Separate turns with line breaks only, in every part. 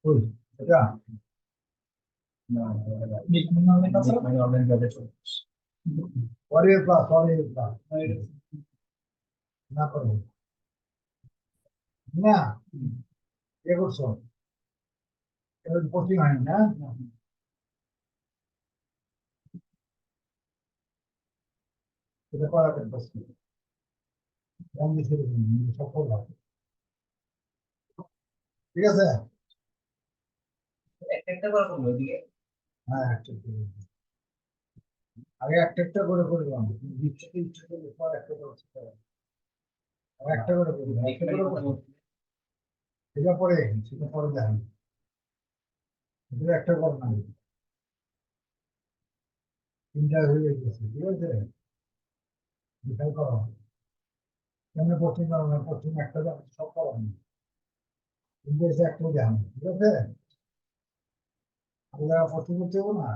ওই এটা পরের ক্লাস না করো না এ করছো এবার কোচিং হয়নি না এটা করাবেন প্রশ্ন সফল হবে ঠিক আছে একটা করে করবো ওইদিকে হ্যাঁ একটা করে আগে একটা করে করলাম ইচ্ছা করলে পর একটা করে একটা করে করবো একটা করে করবো সেটা পরে সেটা পরে দেখ একটা কর না তিনটা হয়ে গেছে ঠিক আছে দেখাই করো কেমন কোচিং করো না কোচিং একটা সব করো কিন্তু এসে একটা দেখ ঠিক আছে আমরা কোচিং করতে হবো না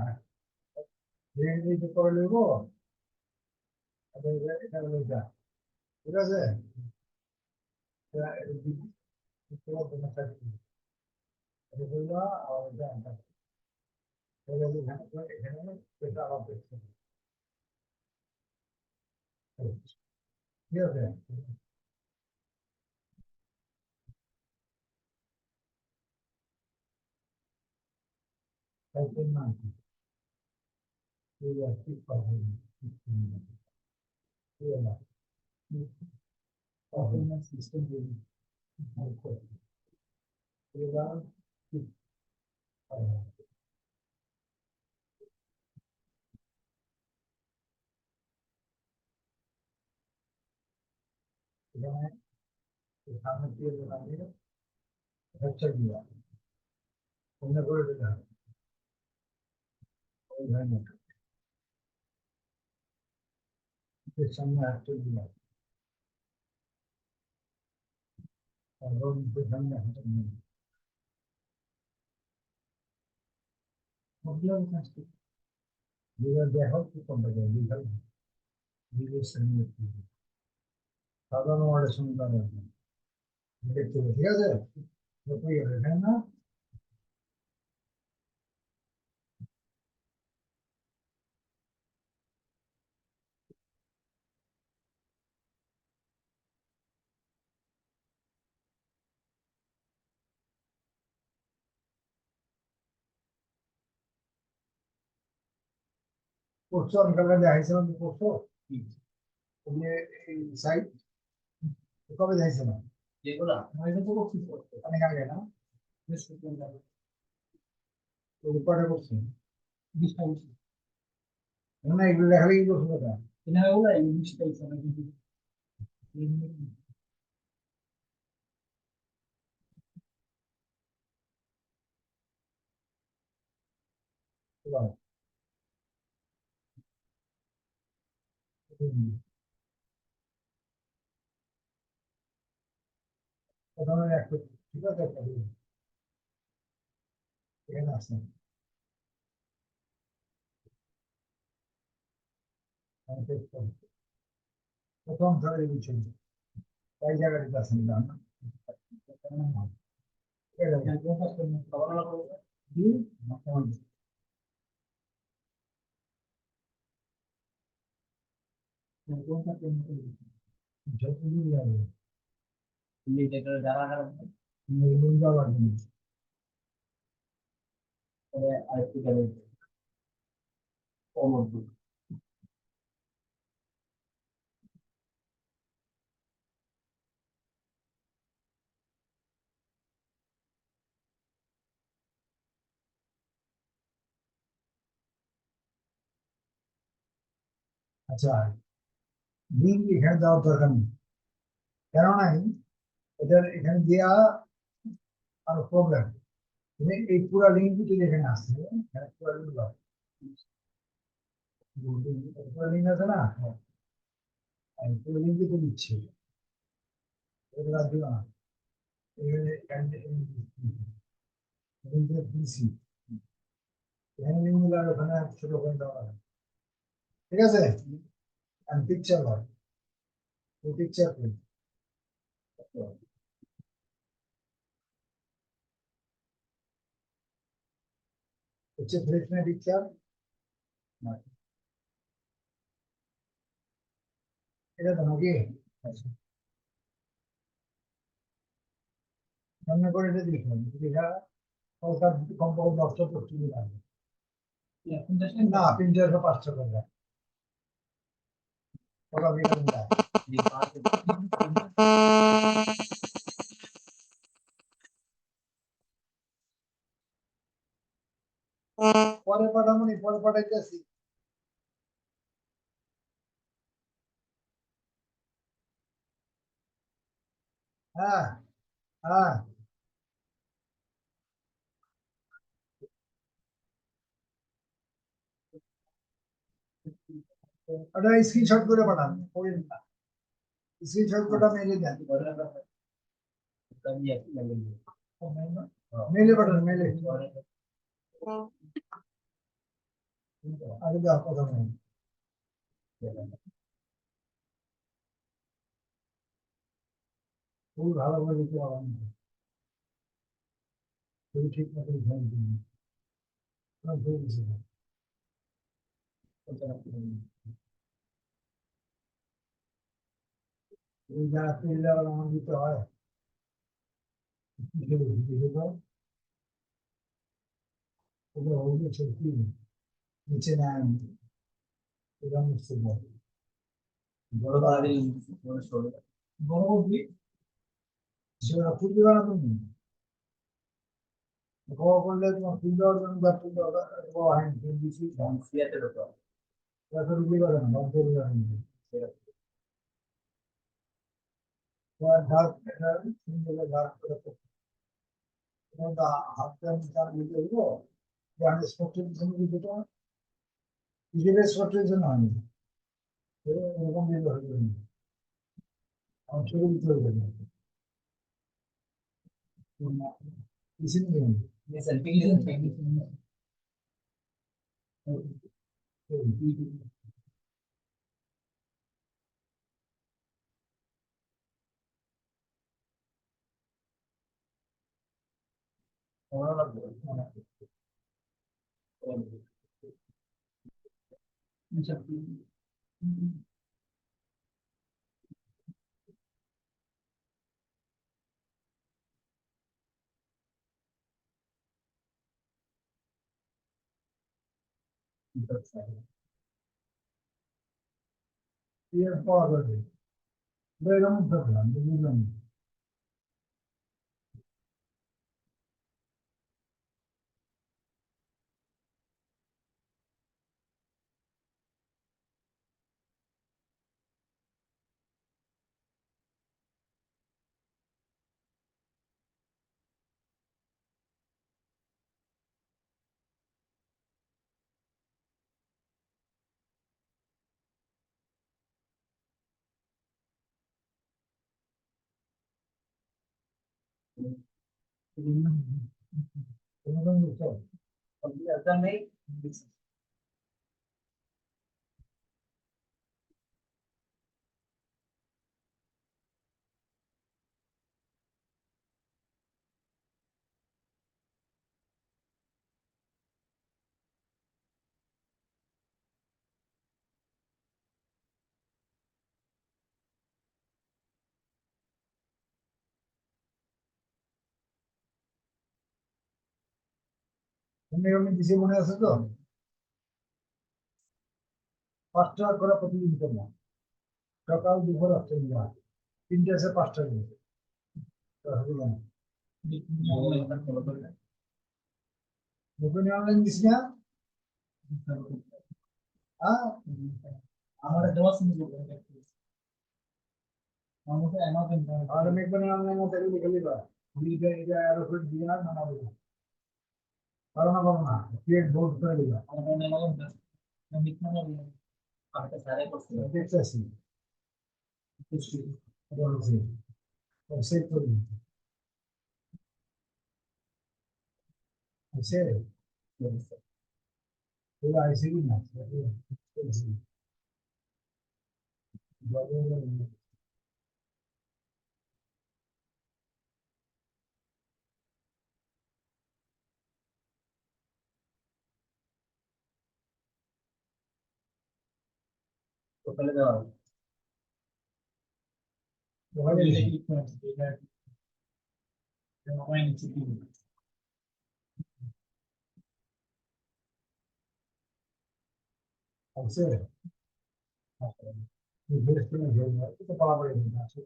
ধীরে করে নেবো এটা হলো যা ঠিক আছে ঠিক আছে তাই না ঠিক আছে ঠিক কথা সিস্টেম এখানে সামনে দিয়ে লাগিয়ে হচ্ছে দিয়া অন্য করে দিতে হবে ওই ধরনের এর সামনে একটা দিয়া এবং এর সামনে একটা দিয়া সবগুলো কাজটি যেটা দেখো কি কোনটা যায় লিখাল লিখে সামনে সাধারণ ওয়ার্ডের সঙ্গে লাগাবেন দেখতে হবে ঠিক আছে যতই হবে তাই না করছো আমি কালকে দেখাইছিলাম যে করছো তুমি এই সাইট কবে দেখাইছিলাম যেগুলা আমি তো করছি অনেক আগে না রেকর্ডে করছি না এগুলো দেখালে কি করছো দাদা না ওগুলো ইংলিশ পাইছে না কিন্তু প্রথমে একটা ঠিক আছে একটা এখানে আসেন প্রথম ধরে দিচ্ছেন এই জায়গাটিতে আসেন না আচ্ছা লিঙ্ক এখানে দেওয়ার দরকার নেই কেননা এটার এখানে দেওয়া আরো প্রবলেম তুমি এই পুরো লিঙ্ক যদি এখানে আসছে এখানে পুরো লিঙ্ক দাও পুরো লিঙ্ক আছে না আমি পুরো লিঙ্ক তো দিচ্ছি এটা আর দিও না এখানে দিচ্ছি এখানে লিঙ্ক দিলে আর ওখানে ছোট করে দেওয়া হবে ঠিক আছে আমি পিকচার হয় এই পিকচার হচ্ছে ফ্রেশনার পিকচার, এটা তো নাকি মনে করে এটা দেখুন, এটা ওটার কমপক্ষে 10টা পশ্চিমে লাগবে না, 3-5টা করে ওটা বেকার যায়। পরে পাঠাবো, পরে পাঠাইতেছি। হ্যাঁ হ্যাঁ, ওটা স্ক্রিনশট করে পাঠান, স্ক্রিনশট করে মেলে দেন, মেলে পাঠান, মেলে। আগে দেওয়ার কথা নেই, খুবই ভালো করে দিতে হবে, খুবই ঠিক মতো ধ্যান দিন। যারা তেল দেওয়ার আমার দিতে হয়, ওগুলো হইলে সত্যি নিচে নেন, এরকম বড় বড় বড় সেটা ফুলবি বানাতো নি, গোয়া করলে তোমার ফুল দেওয়ার জন্য বা ফুল দেওয়া গোয়া হয়নি, ফুল দিচ্ছি এটা বিক্রি করে না, বাদ দিয়ে দেওয়া হয়নি। তোমার ধার সুন্দর ধার করে হাত চার দিতে হইলো, আমি স্পটের জন্য যেটা হিসেবে স্পটের জন্য হয়নি, এরকম দিতে হইলো আমার ছবি দিতে হইলো না। Listen to me. Listen, listen. Here forward. They don't problem. They don't. আমি দিছে মনে আছে তো, 5 টাকা করে প্রতিদিন করলাম, সকাল দুপুর রাত্রে দিলাম, 3টা থেকে 5টা দিন দোকানে অনলাইন দিস না। হ্যাঁ, আমার দেওয়া শুনবো আর আমি একবার অনলাইন মধ্যে লিখে দিবা, এটা এরোফিট দিয়ে না নামাবো, কারণ না করো না, ক্রিয়েট বোর্ড করে দিবা, দেখতেছি সেভ করি, সেভ আইসি কি না,
ফেলে দেওয়া হবে।
ওখানে
এটা কি করতে এটা মোবাইল নিচে কি
আছে এই বেশ করে জন্য এটা পাওয়া যায় না আছে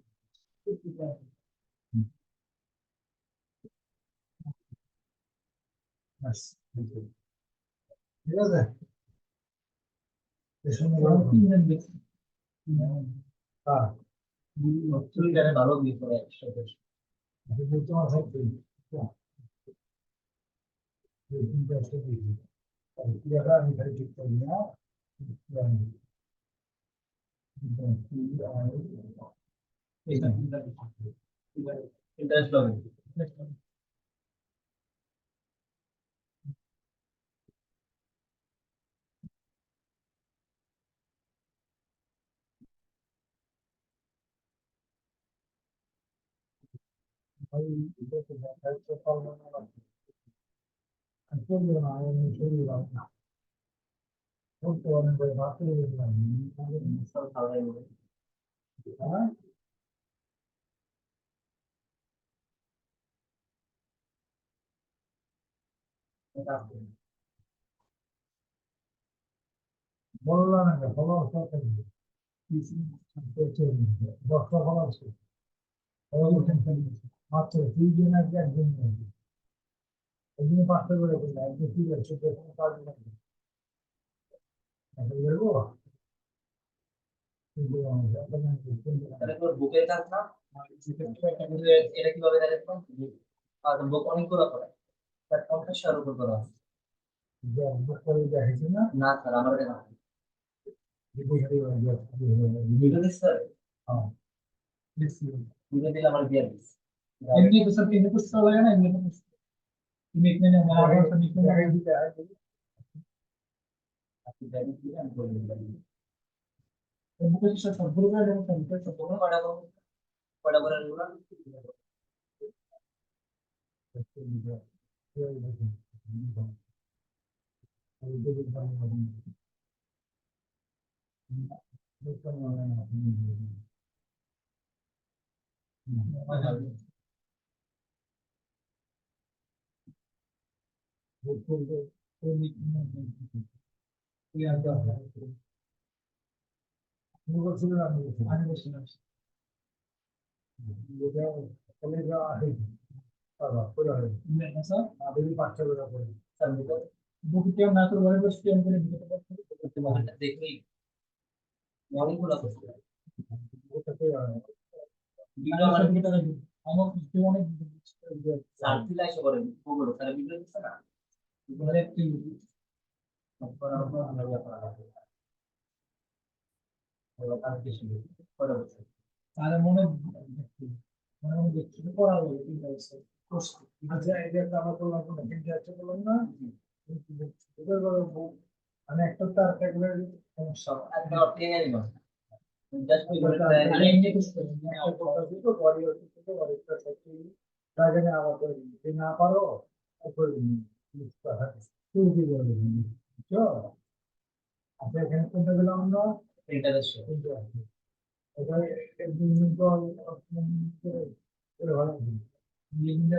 বাস ঠিক আছে এই সময়
কি দেখছি
হ্যাঁ
তুমি জানে ভালো বিয়ে করে একসাথে।
আমি বলতে আমার থাকবে এই তিনটা আছে দিই আর কি আমি খালি ঠিক করি না
এটা ইন্টারেস্ট হবে।
ভাই এটা তো দায়িত্ব পালন করা আসলে না আমি শুরু না করতে অনেক বড় ভাবতে গেছিলাম
সব ভালো লাগবে।
হ্যাঁ
এটা
বললাম না ভালো আছে দশটা ভালো আছে মাত্র 3 জন আছে একজন একদিন 5টা করে করলে একদিন ঠিক আছে দেখুন কাজ লাগবে এখন বলবো
তাহলে তোর বুকের কাজ না, এটা কিভাবে দেখো? আর বুক অনেকগুলো করে, তার 50টার উপর করা আছে।
বুক করে দেখেছি না
না স্যার, আমার দেখা
হ্যাঁ
ভিডিও দিস স্যার, ভিডিও দিলে আমার দিয়ে দিস।
এমনি তো সব এমনি তো সব লাগে না এমনি তো নিকনেম আমার তো নিকনেম
আপনি জানি কি আমি বলে দিলাম।
বুকে সব সবগুলো করে দেবো কমপ্লিট সব
তখন কটা করবো, কটা করে এগুলো?
আমি বলছিলাম স্যার
স্যার বুকে
বুকে কেউ না করে ঘরে বসে কেমন করে বুকে
করতে পারেন না, দেখি অনেকগুলো করতে ভিডিও আমার
আমার বুকে অনেক
স্যার দিলে এসে করেন ওগুলো, তাহলে ভিডিও দিচ্ছে না
ঘরে একটু
করার পর আমরা ইয়ে করা হবে। এবার কাজ বেশি কটা বছর
আর মনে মনে মনে দেখছি পড়া হবে কিন্তু
আচ্ছা এই যে একটা আমরা করলাম তিনটে আছে বললাম না এবার মানে একটা তার ক্যাটাগরি সমস্যা
একটা অর্থে নিব জাস্ট ওই করে
আর এমনি কিছু
না পারো আচ্ছা এখানে কোনটা গেলাম আমরা
ইন্টারেস্ট
এটা একদিন ভালো
লিখতে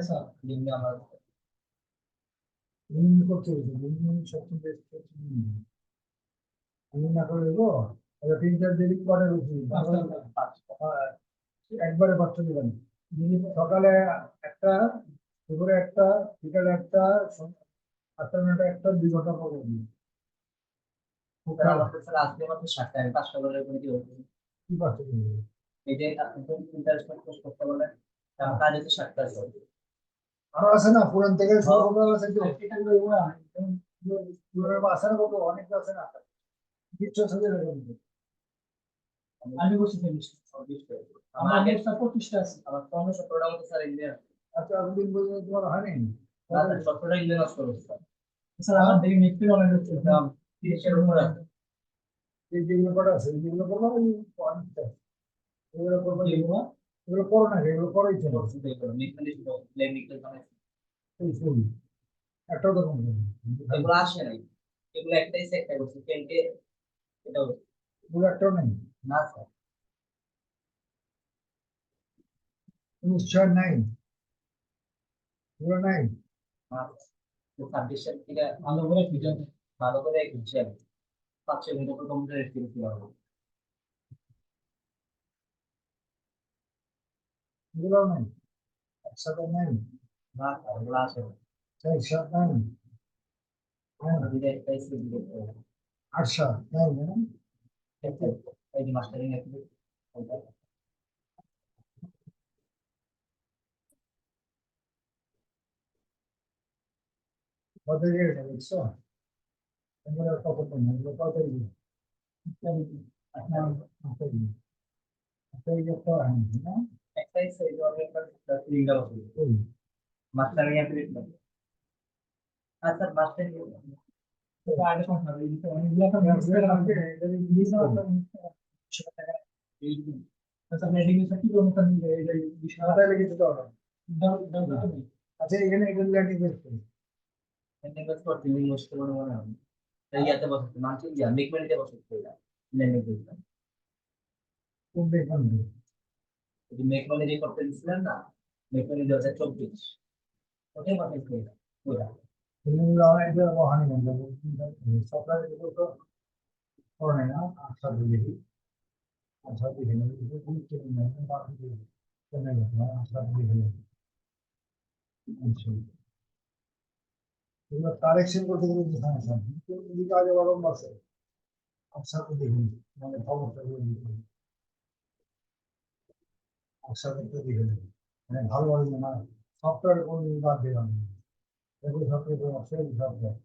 স্যার
লিঙ্গে আমার
করতে সবচেয়ে বেস্ট আমি না করে দেবো তিনটার দেরি করে একবারে 5টা দিবেন সকালে একটা দুপুরে একটা বিকালে একটা 8টা 9টা একটা 2 ঘন্টা পরে দিন
স্যার আমার কাছে আজকে মাত্র 7টা, আমি 5টা করে করে কি হবে?
কি 5টা দিবেন
এই যে আপনি তো ইন্টারেস্ট করতে বলেন, আমার কাজ হচ্ছে 7টা।
আরো আছে না পুরান থেকে শুরু করা আছে তো
এটা করবো না
পুরান আছে না কত অনেক আছে না কিছু আছে
আমি বসে ফেলিস
আমার
আমার
আগে
অবস্থা 25টা আছে
আমার 15-17টার মতো স্যার ইন্ডিয়া
আচ্ছা একদিন বলতে তোমার হয়নি
17টা ইন্ডিয়া নষ্ট করেছে
স্যার আমার দেখি মিথ্যে অনেক হচ্ছে
দাম 30-এর উপর আছে।
এই যেগুলো করা আছে যেগুলো করবো ওই অনেকটা এগুলো করবো
যেগুলো
এগুলো করো না এগুলো করাই ছিল এই ফুল একটাও তো কম
এগুলো আসে নাই, এগুলো একটাই সেক্টর করছে, পেন্টে এটা
এগুলো একটাও নেই
না স্যার,
1909 পুরো নাই।
সাবজেক্টের থেকে
ভালো করে খুঁজে
ভালো করে খুঁজছি আমি 5-6 মিনিট পর কম্পিউটার এক্সপিরিয়েন্স পাবো।
এগুলো নাই, একসাথে নাই,
না স্যার, ওগুলো আসে না।
একসাথে নাই, হ্যাঁ,
দুইটা একটাই ছিল, দুইটা একটাই।
আটশো নাই না।
এই যে মাস্টারিং অ্যাক্টিভিটি
কত এটা দেখছো? এগুলো কত নেই, এগুলো কত দিন?
একটাই সেই ধরনের একটা তিনটা বছর মাস্টারিং অ্যাক্টিভিটি। আচ্ছা মাস্টারিং
আগে সংখ্যা এইগুলো অনেকগুলো একটা মিক্স করে রাখবে ইংলিশ একটা আচ্ছা মেডিকেল কি কোন কোন এই বিষয়
আচ্ছা এখানে এগুলো ল্যান্ডিং করতে
ইনভেস্ট করতে মুশকিল মনে হয়। তাই ইয়াতে বসে মানছি যে মেকমেন্টে বসে কইলা লেনে কইলা
কোন দেখুন
এই মেকমেন্টে যে করতে দিছিলেন না, মেকমেন্টে 2024 ওটাই মাথায় কইলা কইলা
এগুলো এটা ওখানে গেল সরকার এগুলো তো করে না। আচ্ছা বুঝি, আচ্ছা বুঝি না এটা কি কি না বাকি কেন না আচ্ছা বুঝি না। আচ্ছা এগুলো কারেকশন করতে গেলে কি সমস্যা? এদিকে আগে বরং আছে, আচ্ছা বুঝি মানে খবরটা বুঝি, আচ্ছা বুঝতে দেখে মানে ভালো ভালো না সফটওয়্যার কোন বাদ দিলাম, এগুলো সফটওয়্যার আছে সফটওয়্যার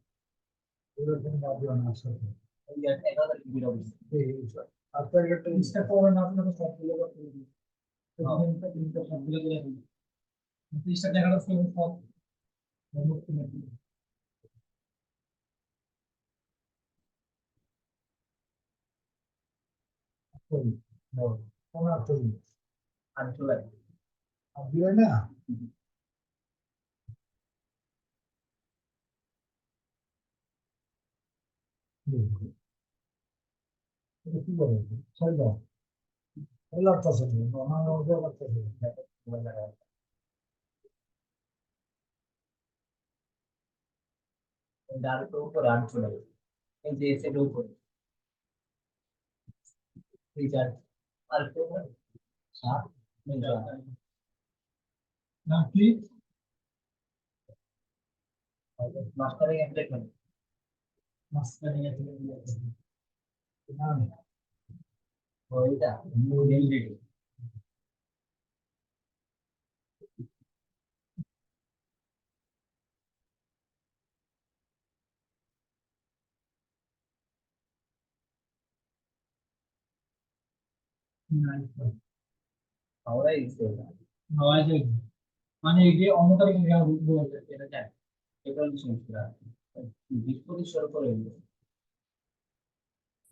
এগুলো কোন বাদ দিলাম না আসলে।
এই 11 ভিডিও হইছে।
আপনার একটা
ইনস্টা করে না আপনাকে সবগুলো করতে হবে তিনটা তিনটা সবগুলো করে দিই ইনস্টা দেখাটা ফোন ফোন
করি কোন করি
আমি চলে
আর দিলে না এটা কি বলে ছয় দাও লাগতেছে আমার ওদের লাগতেছে
মোবাইল লাগা ডাইরেক্ট উপরে আন চলে এই যে এসে উপরে এই চার আর তো 7 মিনিট
না প্লিজ
মাস্টারিং অ্যাপ্লিকেশন
মাস্টার নিয়ে
না
ওইটা মেইল ভিডিও আমরা ইসে
নয় যে মানে এই যে অন্যতার বলতে
এটা জানি এটা সমস্যা 20-25 করে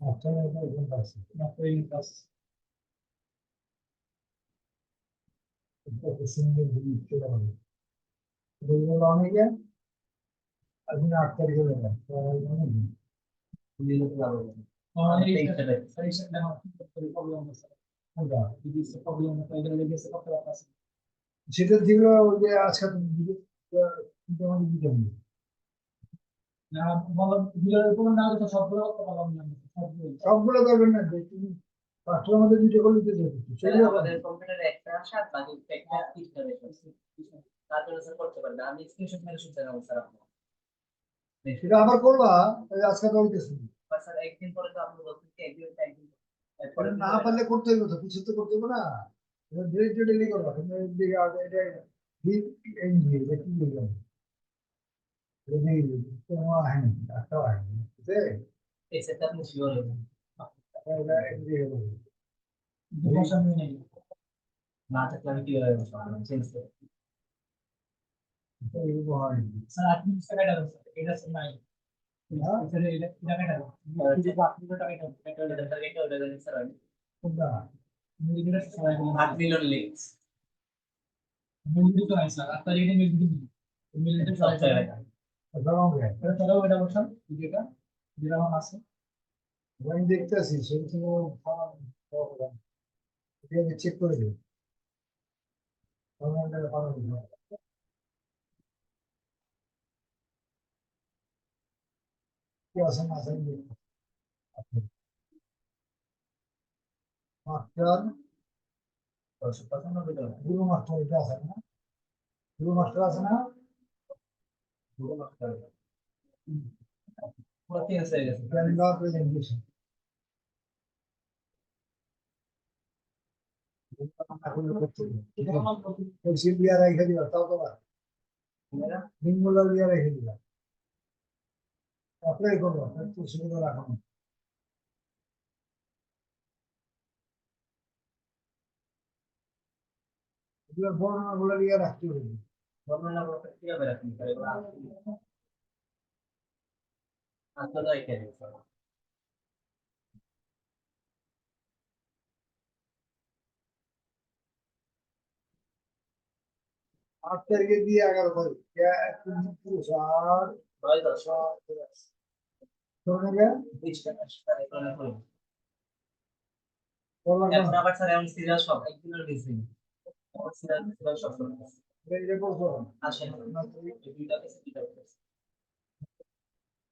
আচ্ছা এটা এরকম আছে
মাস্টারিং ক্লাস
এটা সুন্দর জিনিস চলে যাবে এগুলো অনেকে আপনি 8 তারিখে যাবেন
নিয়ে লাগবে
মানে এই
এইটা
সাইকেল দেখা প্রবলেম আছে
কোনটা?
যদি প্রবলেম হয় তাহলে লেগেছে করতে পারতাছি
সেটা দিল ওই যে আজকে কিন্তু আমাদের দিতে হবে
না বললাম ভিডিওর কোনো না তো সবগুলো করতে পারলাম না সবগুলো
সবগুলো করবেন না যে তুমি পাঁচটার মধ্যে ভিডিও করলে দিতে হবে সেগুলো
আমাদের কম্পিউটারে একটা আসা বাকি একটা টিচার এসে তারপরে স্যার করতে পারবে। আমি স্ক্রিনশট মেরে শুনতে যাব স্যার আপনার
সেটা আবার করবা ওই আজকে তো হইতেছে
স্যার একদিন পরে তো আপনি বলছেন কি একদিন
এটা না পারলে করতে হইব তো কিছু তো করতে হইব না এটা ডিরেক্ট ডেলি করবা তুমি এদিকে আগে এটা এই যে কি বললাম যদি তোমার হ্যাঁ একটা হয় ঠিক আছে
এই সেটটা আপনি শিওর হবেন
এটা এদিকে বলবো
ভাষা নিয়ে নেই
না থাকলে আমি কিভাবে চেঞ্জ করব?
এইরকম হয়
স্যার আপনি টাকা দেন এটা স্যার নাই স্যার এটা টাকা দেন আপনি টাকা দেন
এটা টার্গেটটা ওটা জানেন স্যার আমি
কোনটা
8 মিলিয়ন লিংকস
মিলিমিটার তো নাই স্যার আপনার এটা মিলিমিটার
সফটওয়্যার
ধরো
এটা তারাও এটা বলছেন ভিডিওটা যেটা আমার আছে
আমি দেখতেছি সেই সময় চেক করে দিই কি আছে না আছে মাস্টার
195
গুরু মাস্টার এটা আছে না গুরু মাস্টার আছে না
পুরো চেঞ্জ হয়ে গেছে
ক্যালেন্ডার প্রেজেন্টেশন সিট দিয়ে রেখে দিবা তাও তো দিনগুলো দিয়ে রেখে দিবা অ্যাপ্লাই করবো একটু সুবিধা রাখো এগুলো বর্ণনাগুলো দিয়ে রাখতে হবে
বর্ণনা করতে কিভাবে রাখবেন স্যার এগুলো আসলে এখানে
आठ तारीख दिया अगर भाई क्या पुरुष और
9-10
छोड़ने गया
20 টাকা স্যার এখানে করে
बोला
এখন আবার স্যার এমন সিরিয়াল সব একদিনের মিসিং সিরিয়াল সব করতেছে
मेरे को बोलो
আসেন এই দুইটা কেসে দুইটা কেসে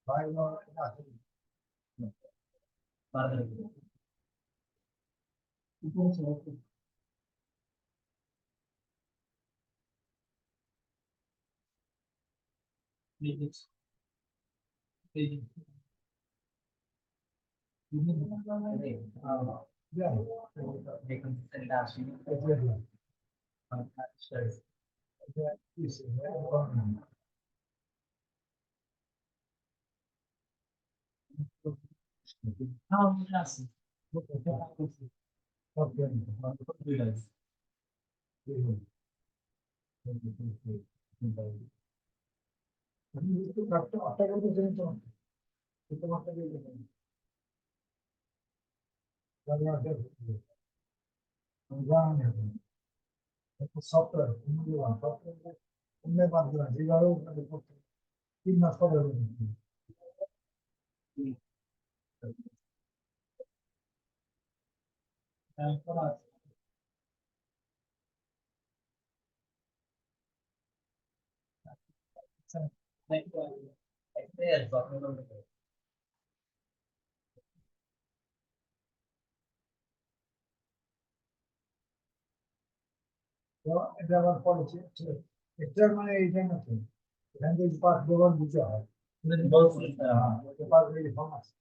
भाई ना
পারবেন
উপরে ছিল এই
या
দেখুন সেটা আসেন স্যার
इस
হ্যাঁ আছে
দুইটা আছে
আটটা করতে চাই তো কিন্তু মাত্র দিয়ে দেবেন সফটওয়্যার সফটওয়্যার উন্নয় বাদ দিলাম যেভাবে করতে 3 মাস পরে
করা আছে
এক্সপেরিয়েন্স আপনার
তো এটা আবার পড়েছে এটা মানে এইটা না তো এখান থেকে পাঁচ ব্যবহার দিতে হয়
বলছি
পাঁচ মিনিট ফর্ম আছে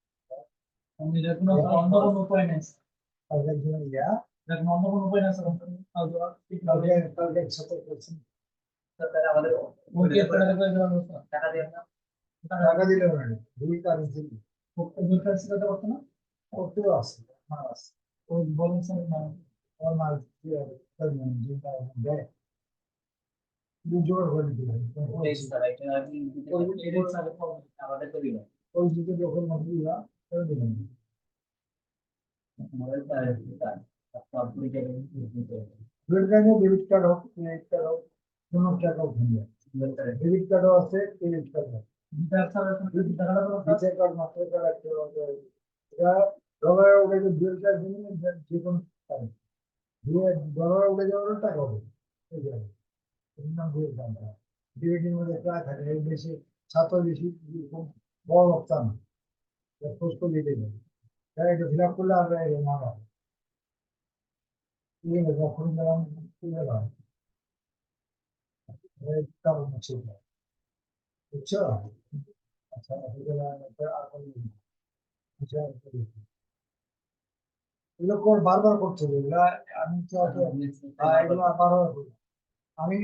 আমি দেখুন অন্য কোনো উপায় নেই
আর একজন ইয়া
দেখুন অন্য কোনো উপায় নেই স্যার
তাহলে একসাথে করছেন
স্যার আমাদের
ওকে করে দেবেন
টাকা দিয়ে না
টাকা দিলে হবে না দুই কারণ ছিল
দুই কাজ করতে পারতো না
করতেও আছে মাল আছে
ওই বলুন স্যার না
ওর মাল কি হবে যে কারণ দেয় জোর করে দিলে
স্যার এটা আপনি আমাদের তো দিলেন
ওই দিকে যখন মজুরিরা করে দিলেন
আমাদের স্যার সব দিকে
ডেবিট কার্ড হোক ক্রেডিট কার্ড হোক কোনো টাকা ওখানে ডেবিট কার্ডও আছে ক্রেডিট কার্ড আছে
বিচার sir
visa card master card একটা এটা ডলারে উঠে যে বিল কার্ড দিলেন যে কোনো কার্ড দিয়ে ডলারে উঠে যাওয়ার টাকা হবে এই যাবে নাম বিল কার্ড ডিবিটির মধ্যে প্রায় থাকে এর বেশি ছাত্র বেশি বড় রপ্তান খোঁজ করে দিতে যাবে তাই এটা ফিল আপ করলে আর না হয় যখন যেমন তুলে হয় কারণ আছে বুঝছো আচ্ছা এগুলো বারবার করছে এগুলা আমি তো এগুলো বারবার করি আমি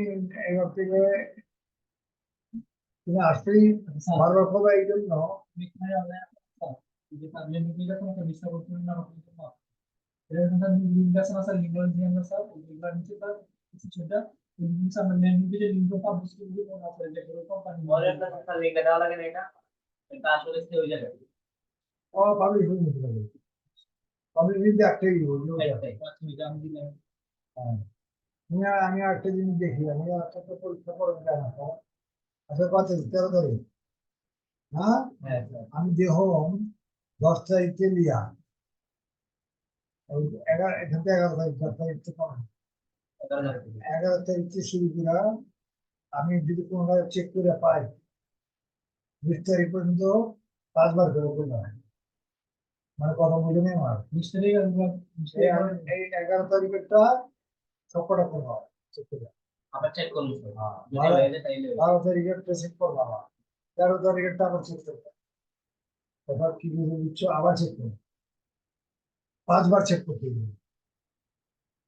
এবার থেকে তুমি আসলেই বারবার করবে এই জন্য
বিশ্বাস করতে না এরকম লিঙ্ক আছে না স্যার লিঙ্ক দিয়ে স্যার লিঙ্কটা নিচে স্যার সেটা লিঙ্ক আমরা মেন পেজে লিঙ্ক পাবলিশ করে দিব না স্যার এটা করে কোম্পানি
মডেল স্যার লিংক দেওয়া লাগে না এটা আসলে সে হয়ে যাবে
ও পাবলিশ হয়ে যেতে পারে পাবলিশ দিতে একটাই
একটাই
আমি দিলাম
আমি একটা জিনিস দেখি আমি একটা তো পরীক্ষা করে জানা আচ্ছা কত 13 তারিখ হ্যাঁ
হ্যাঁ স্যার
আমি দেখুন 10 তারিখে লিয়া ওই 11 এখান থেকে 11 তারিখ 10 তারিখ থেকে 11 তারিখ থেকে শুরু করে আমি যদি কোনোভাবে চেক করে পাই 20 তারিখ পর্যন্ত 5 বার করে করতে হয়। মানে কথা বুঝে নেই আমার
মিস্ত্রি
এই 11 তারিখেরটা সবকটা করবো হয় চেক করে।
আবার চেক করুন স্যার
হ্যাঁ,
যদি
বারো-
হয়ে যায় তাইলে
12 তারিখেরটা চেক করবো আবার 13 তারিখেরটা আবার চেক করবো। এবার কি বুঝে দিচ্ছ আবার চেক করবো 5 বার চেক করতে হবে।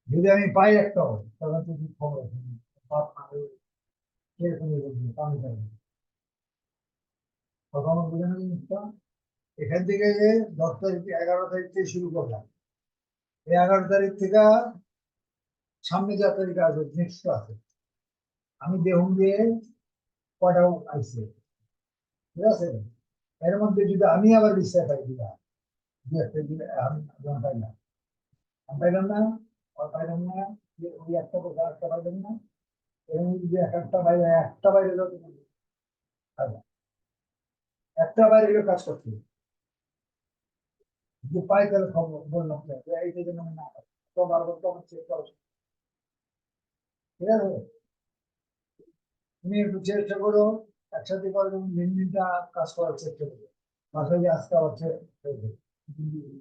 যদি আমি পাই একটাও তাহলে তুমি খবর আছে। পাপ না হলে কিরকম বলবো আমি জানি না। কখনো বুঝে না জিনিসটা এখান থেকে যে 10 তারিখ 11 তারিখ থেকে শুরু করলাম এই 11 তারিখ থেকে সামনে যে তারিখ আসবে নেক্সট আছে আমি দেখুন যে কটাও আইসে ঠিক আছে। এর মধ্যে যদি আমি আবার বিশ্বাস পাই দিবা দু একটা দিলে আমি পাইলাম আমি পাইলাম না আর পাইলাম না যে ওই একটা কথা একটা পাইলাম না এরকম যদি একটা বাইরে যাও একটা বাইরে গেলে কাজ করতে হবে। যদি পাই তাহলে খবর বললাম যে এইটা যেন আমি না পাই তো বারবার তো আমার চেক করা উচিত। ঠিক আছে তুমি একটু চেষ্টা করো একসাথে করে তুমি লেনদেনটা কাজ করার চেষ্টা করো মাসে যে আজকে হচ্ছে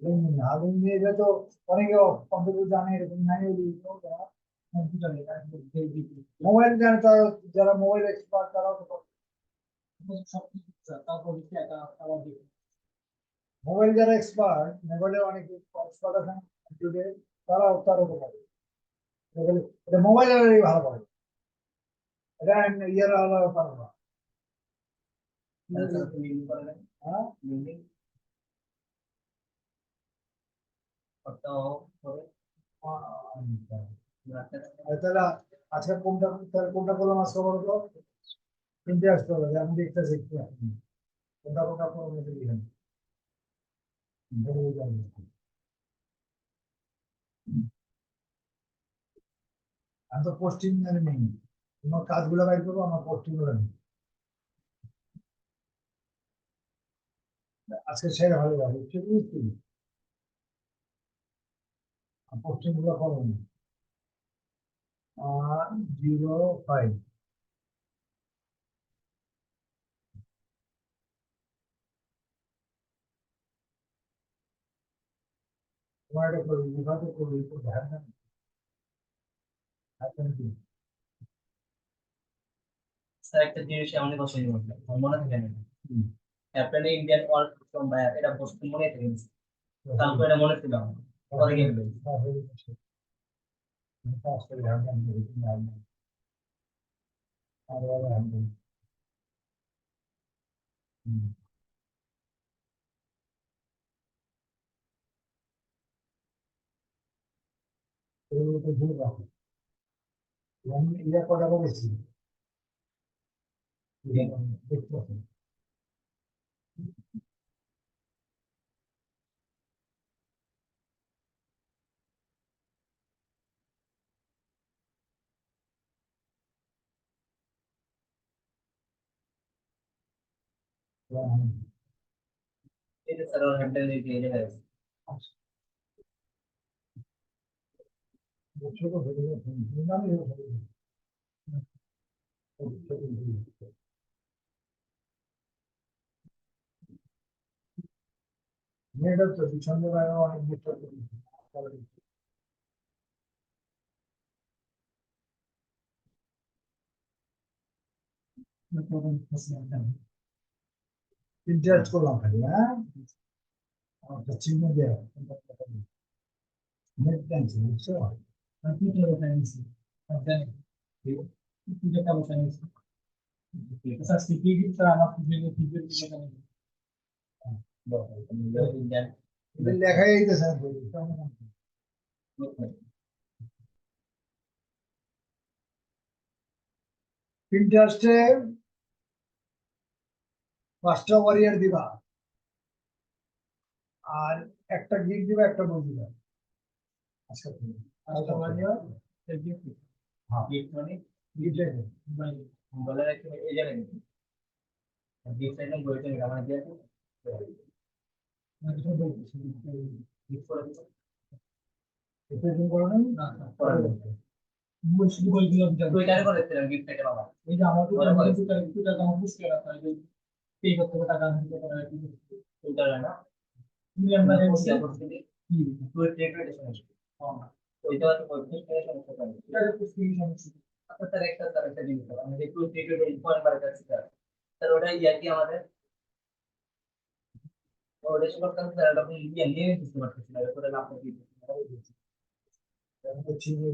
লেনদেন না আগুন নিয়ে গেলে তো অনেকে কম্পিউটার জানে এরকম নাই মোবাইল জানে তারা যারা মোবাইল এক্সপার্ট তারাও তো
সব কিছু স্যার তারপর হচ্ছে একা আবার দেখুন
মোবাইল যারা এক্সপার্ট মোবাইলে অনেক এক্সপার্ট আছেন কম্পিউটারে তারাও তো পারে এটা মোবাইলের ভালো পারে এটা ইয়ারা আলাদা পারে না
স্যার লিঙ্ক করে দেন
হ্যাঁ
লিঙ্ক করতে হবে রাখতে
আর তাহলে আজকে কোনটা করলাম আজকে বলো তো তিনটে আসতে হবে আমি দেখতেছি কোনটা করবো লিখেন আমি তো পোস্টিং নেই তোমার কাজগুলো বাইর করবো আমার পোস্টিং গুলো নেই আজকে সেরা ভালো লাগে ঠিক বুঝছি পোস্টিং গুলো করবো 05 তোমার এটা করবি বিভাগে করবি একটু ধ্যান দেন এখন কি
স্যার একটা জিনিস আমাদের পছন্দ করতে মনে থাকে না apple Indian world from buyer এটা বস্তু মনে থাকে না। তারপর এটা মনে ছিল আমার। পরে গেল
ইয়া কটা করেছি দেখতে পাচ্ছি
এটা স্যার ওর হ্যান্ডেল দিয়ে দিয়ে গেছে
ছোট হয়ে গেছে মেয়েটা তো সন্ধ্যেবেলা অনেক ডিস্টার্ব করেছে ইন্টারেস্ট করলাম খালি হ্যাঁ একটা চিহ্ন দেওয়া নেট টেনশন বুঝছো
কি করে ফাইন্যান্স জানেন কি টাকা ফাইন্যান্স স্যার সিপি কিন্তু স্যার আমার খুঁজে খুঁজে দিতে জানেন
ইন্ডিয়ান
এটা লেখাই যাইতেছে না বই ইন্টারেস্টে 5টা ওয়ারিয়ার দিবা আর একটা গিগ দিবা একটা বই দিবা আচ্ছা
আজকে বানিয়ে
হ্যাঁ
গিফট মানে
গিগ
বলে রাখি এই জানেন গিফট আইটেম বইতে আমার দিয়ে গিফট করে দিন
প্রেজেন্ট করে নেই
না স্যার
করেন
বই দিলাম
টুইটারে করেছিলেন গিফট থেকে বাবা
এই যে আমার
ওরা বলে।
টুইটার আমার পুশ করে রাখা হয় পে করতে হবে টাকা দিতে পারে
টুইটারে না
মিলিয়ন
আমরা
টাকা
পোস্ট
দিচ্ছে
করছিলি
কি
টুইট রিকমেন্ডেশন ওইটা তো পোস্ট থেকে সমস্যা করে
এটা পুশ কি সমস্যা
আচ্ছা স্যার একটা জিনিস আমি যে টুইট রিকমেন্ডেশন পয়েন্ট বার করছি স্যার ওটা ইয়া কি আমাদের ওটা সবার কাছে স্যার আপনি ইয়া নিয়ে দিতে পারতেছেন না ওটা না আপনি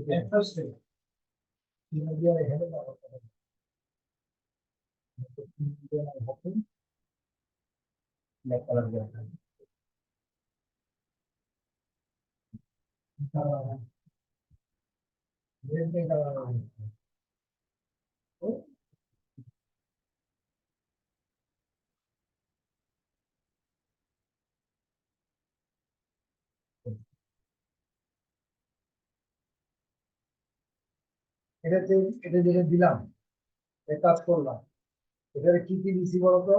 একটা স্টেপ
লাইক করার জন্য
এটাতে এটা যেটা দিলাম এই কাজ করলাম এটারে কি কি দিছি বলতো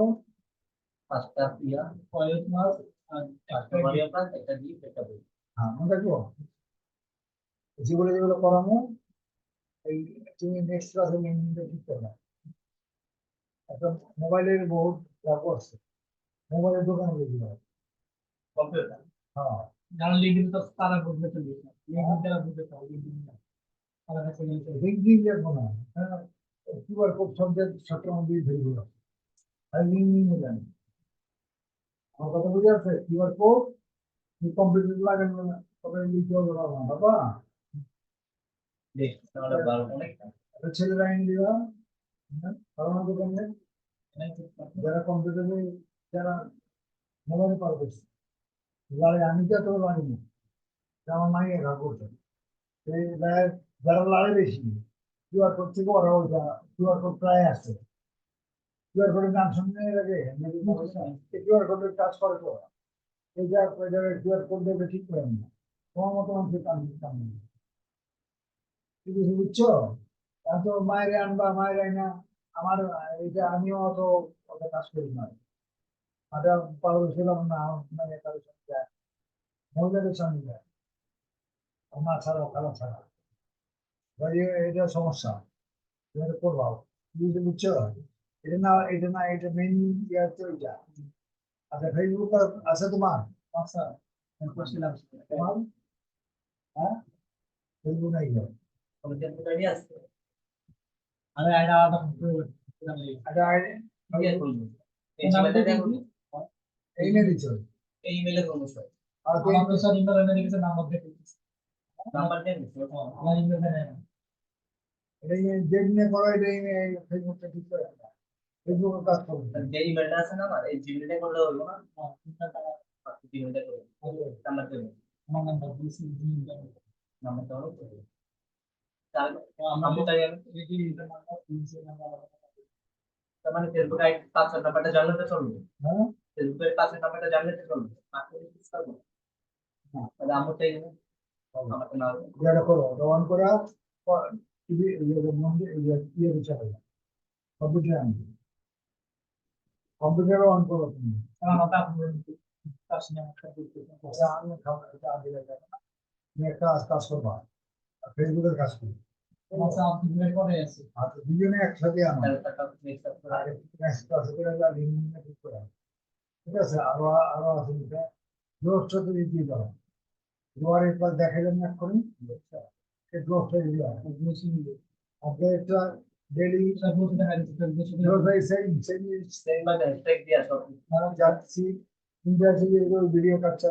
পাঁচটা ইয়া
কয়েক মাস আর
পাঁচটা
একটা
বাড়ি আপনার একটা গিফট একটা বই
হ্যাঁ মনে রাখবো যেগুলো যেগুলো করানো এই তুমি নেক্সট ক্লাসে লিঙ্কটা ঠিক করবে একটা মোবাইলের বহুত লাভ আছে মোবাইলের দোকানে গেছি
কম্পিউটার
হ্যাঁ
যারা লিঙ্ক তো তারা বুঝতে চলবে লিঙ্ক যারা বুঝতে পারে লিঙ্ক তারা কাছে নিয়ে চলবে
লিঙ্কিং লিখবো না হ্যাঁ কিউআর কোড শব্দের ছাত্র দিয়ে ধরবো আর লিঙ্কিং জানি আমার কথা বুঝে আছে কিউআর কোড কম্পিউটার লাগানো না তবে লিখতে হবে না বাবা
বেশ তাহলে ভালো অনেক
একটা ছেলেরা আইন দিবা কারণ দোকানে যারা কম্পিউটারে যারা মোবাইলে পার করছে লড়াই আমি তো এত লড়াই না আমার মাই একা করছে সেই যারা লড়াই বেশি কিউআর কোড থেকে ওরা ওইটা কিউআর কোড প্রায় আসছে কিউআর কোডের নাম শুনলে লাগে কিউআর কোডের কাজ করে তো এই জায়গায় কিউআর কোড দেবে ঠিক করে না তোমার মতো মানুষের কাম নেই কিছু বুঝছো এত মায়ের আনবা মায়ের আইনা আমার এটা আমিও অত অত কাজ করি না আটা পাগল ছিলাম না মানে কারোর সঙ্গে যায় মহিলাদের সঙ্গে যায় মা ছাড়া খালা ছাড়া এটা সমস্যা তুমি এটা করবা বুঝতে বুঝছো এটা মেন ইয়ে হচ্ছে ওইটা আচ্ছা ফেসবুক আছে তোমার
আচ্ছা করছিলাম
তোমার হ্যাঁ ফেসবুক নাই গো।
কম্পিউটার নিয়ে আসছে
আমি আইডা আলাদা
একটা
ইয়ে করবো এই জিমেলটা দেখো
এই নিয়ে দিচ্ছ
এই ইমেলে করবো স্যার
আর
আমার তো স্যার ইমেল এনে রেখেছে নাম্বার দিয়ে
নাম্বার দেন
আমার ইমেল দেয় না
এটা যেদিনে নিয়ে করো এটা ফেসবুকটা ঠিক করে ফেসবুকের কাজ করবে
যে ইমেলটা আছে না আমার এই জিমেলটা করলে হলো না জিমেলটা করবো নাম্বার দেন
আমার নাম্বার দিয়েছি
নাম্বারটা হলো তাহলে
আমরা
আমি তাই আমি
রেডি নাম্বার দিয়েছি নাম্বার
তার মানে ফেসবুক আইডি পাসওয়ার্ড নাম্বারটা জানলে তো চলবে
হ্যাঁ
ফেসবুকের পাসওয়ার্ড নাম্বারটা জানলে তো চলবে আপনি কি করবেন তাহলে আমার চাই আমাকে না
যেটা করো অন করা টিভি ইয়ে বিচার কম্পিউটার আনবে কম্পিউটারও অন করো তুমি
আমাকে আপনার কাজ নিয়ে আমার সাথে
এটা আমি খাবার এটা আগে যাবে না তুমি একটা কাজ করবা ফেসবুকের কাজ করবে
আমার সাথে আপনি বের করে আছে
আর দুজনে একসাথে আনো
তাহলে টাকা মিক্স আপ করে
আর কাজ করে যা লিঙ্ক ঠিক করে ঠিক আছে আরো আরো আছে এটা দোষটা তুমি দিয়ে দাও তোমার একবার দেখালেন না এক্ষুনি এই দোষটা দিয়ে দাও আপনার একটা ডেলি
স্যার বলতে দেখা যাচ্ছে
সেম বা হ্যাশট্যাগ দিয়া সব
যাচ্ছি ইন্ডিয়াতে ভিডিও কাটছে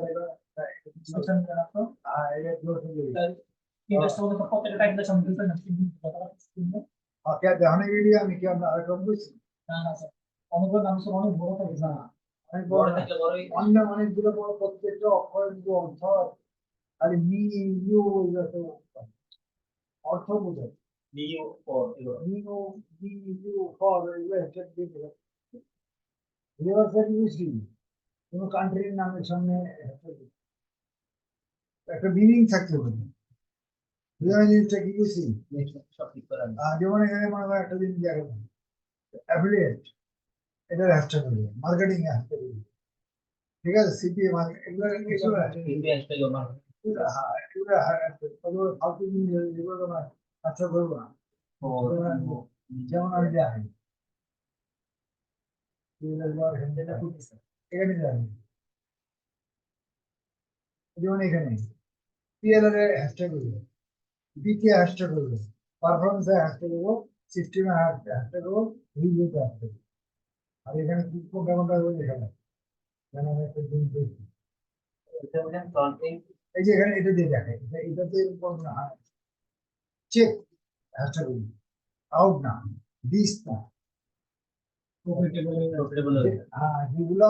সেকশন রাখো
আর এটা দোষটা দিয়ে
এটা সব প্রত্যেকটা টাইপের সম্পূর্ণ না
क्या ध्यान वीडियो আমি কি আমরা আরেকরকম বুঝছি
না স্যার অনেক নাম সব অনেক বড় থাকে
না অনেক
বড়
বড়
থেকে বড়ই
অন্য অনেকগুলো বড় প্রত্যেকটা অক্ষর কিন্তু অর্থ আর মি ইউ যত অর্থ বোঝায়
নিউ ও এগুলো
নিউ বি ইউ ফর এগুলো একটা দিকে ইউনিভার্সাল ইউসি কোনো কান্ট্রির নামের সামনে একটা মিনিং থাকতে হবে বুঝা জিনিসটা কি বুঝছি
সব ঠিক করে আনবে।
যেমন এখানে মনে হয় একটা জিনিস দেখেন অ্যাফিলিয়েট এটার হ্যাশট্যাগ হবে মার্কেটিং হ্যাশট্যাগ ঠিক আছে সিপিএ মার্কেট এগুলো
কিন্তু হ্যাশট্যাগ আমার
ফালতু জিনিস যেগুলো না কাজটা করবো না। যেমন আমি যাই এখানে যাই, যেমন এখানে পিএলআর এর হ্যাশট্যাগ করবো, বিকে হ্যাশট্যাগ করবো, পারফরমেন্সে হ্যাশট্যাগ করবো, সিস্টেমে হ্যাশট্যাগ করবো, রিভিউতে হ্যাশট্যাগ। আর এখানে কি কোনটা কোনটা করবো এখানে, যেন আমি একটা জিনিস দেখি। এই যে এখানে এটা দিয়ে দেখে, এটাতে এরকম না চেক হ্যাশট্যাগ করি, আউট না, দিস না। হ্যাঁ, যেগুলো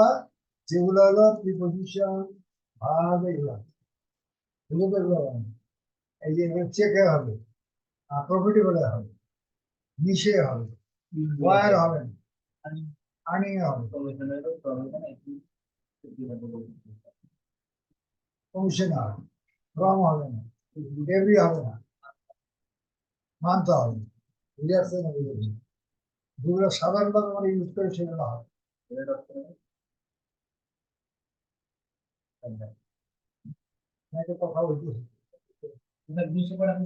যেগুলো হলো প্রিপোজিশন, ভার্ব, এগুলো এগুলো তো এগুলো হবে না। এই যে চেকে হবে, প্রফিটেবল হবে, নিশে হবে, ওয়ার হবে না, আর্নিং হবে, কমিশন হবে, ফ্রম হবে না, এভরি হবে না, মান্থ হবে না, বুঝে না বুঝেছি। যেগুলো সাধারণভাবে আমরা ইউজ করি সেগুলো হবে। একটা কথা বলতেছি,
দুশো করে আমি